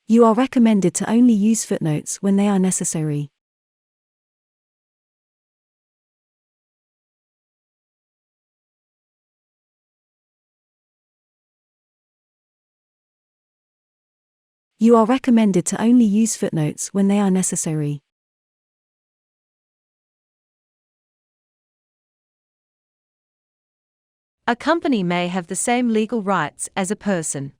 You are recommended to only use footnotes when they are necessary. You are recommended to only use footnotes when they are necessary. A company may have the same legal rights as a person.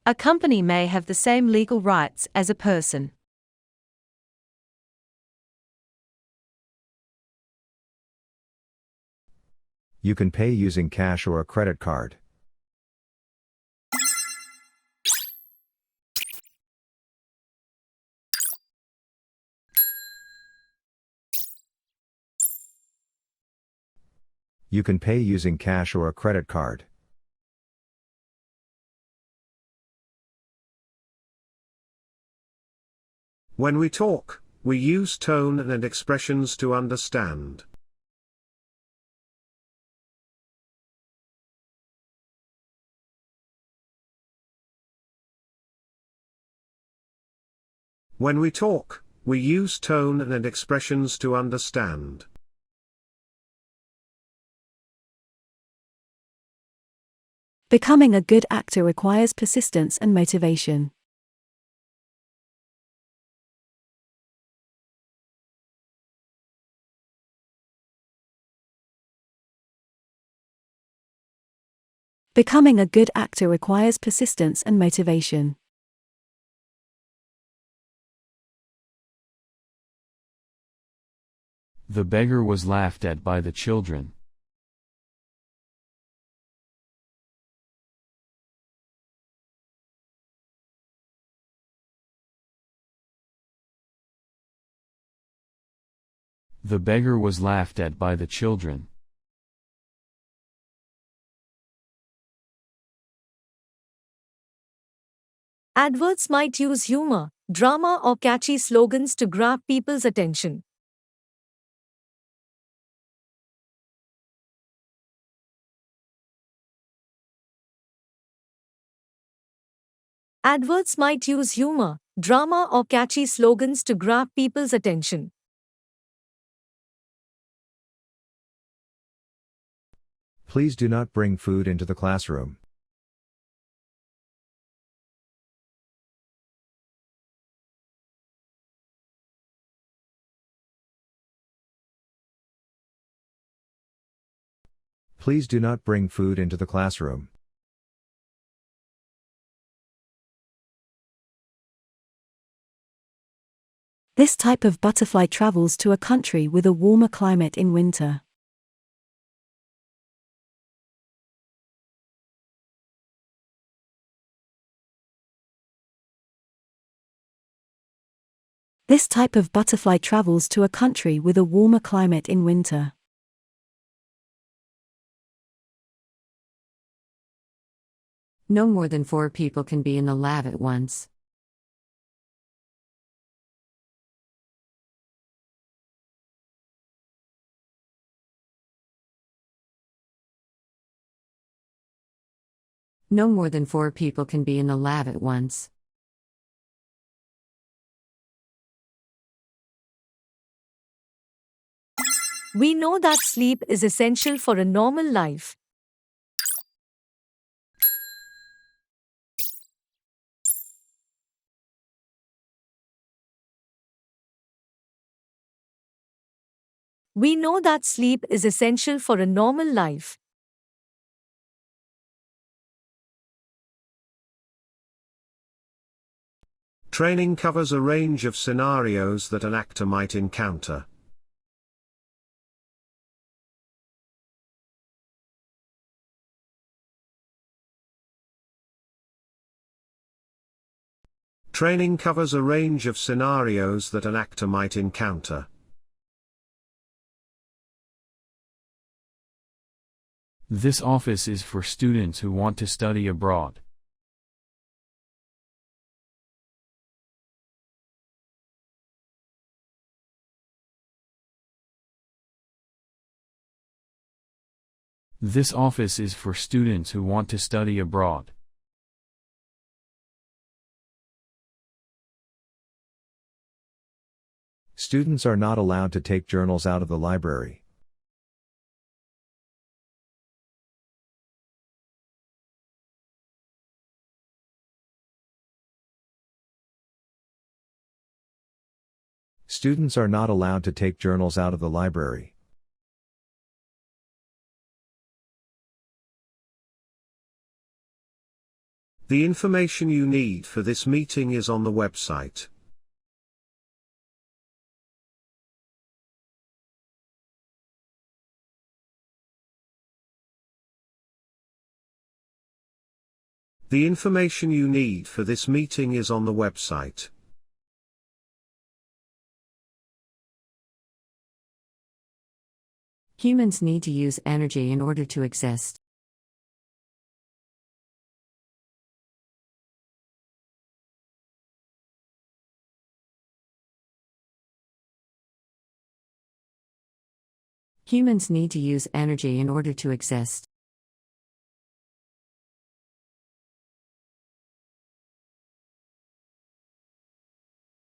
A company may have the same legal rights as a person. You can pay using cash or a credit card. You can pay using cash or a credit card. When we talk, we use tone and expressions to understand. When we talk, we use tone and expressions to understand. Becoming a good actor requires persistence and motivation. Becoming a good actor requires persistence and motivation. The beggar was laughed at by the children. The beggar was laughed at by the children. Adverts might use humor, drama, or catchy slogans to grab people's attention. Adverts might use humor, drama, or catchy slogans to grab people's attention. Please do not bring food into the classroom. Please do not bring food into the classroom. This type of butterfly travels to a country with a warmer climate in winter. This type of butterfly travels to a country with a warmer climate in winter. No more than 4 people can be in the lab at once. No more than 4 people can be in the lab at once. We know that sleep is essential for a normal life. We know that sleep is essential for a normal life. Training covers a range of scenarios that an actor might encounter. Training covers a range of scenarios that an actor might encounter. This office is for students who want to study abroad. This office is for students who want to study abroad. Students are not allowed to take journals out of the library. Students are not allowed to take journals out of the library. The information you need for this meeting is on the website. The information you need for this meeting is on the website. Humans need to use energy in order to exist. Humans need to use energy in order to exist.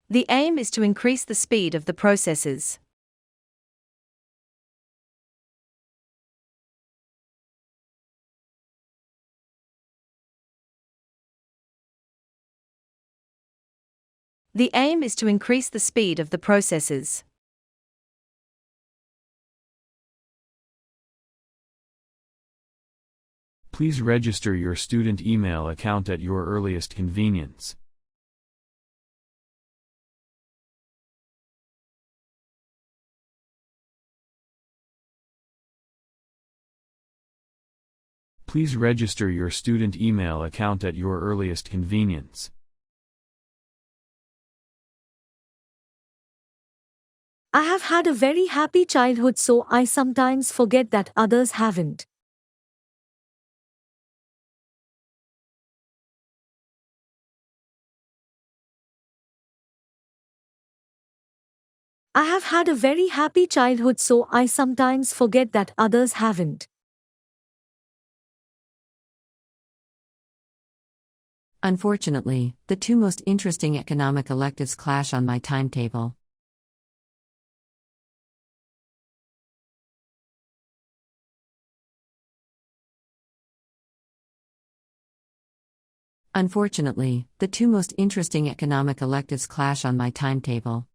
The aim is to increase the speed of the processes. The aim is to increase the speed of the processes. Please register your student email account at your earliest convenience. Please register your student email account at your earliest convenience. I have had a very happy childhood, so I sometimes forget that others haven't. I have had a very happy childhood, so I sometimes forget that others haven't. Unfortunately, the two most interesting economic electives clash on my timetable. Unfortunately, the two most interesting economic electives clash on my timetable.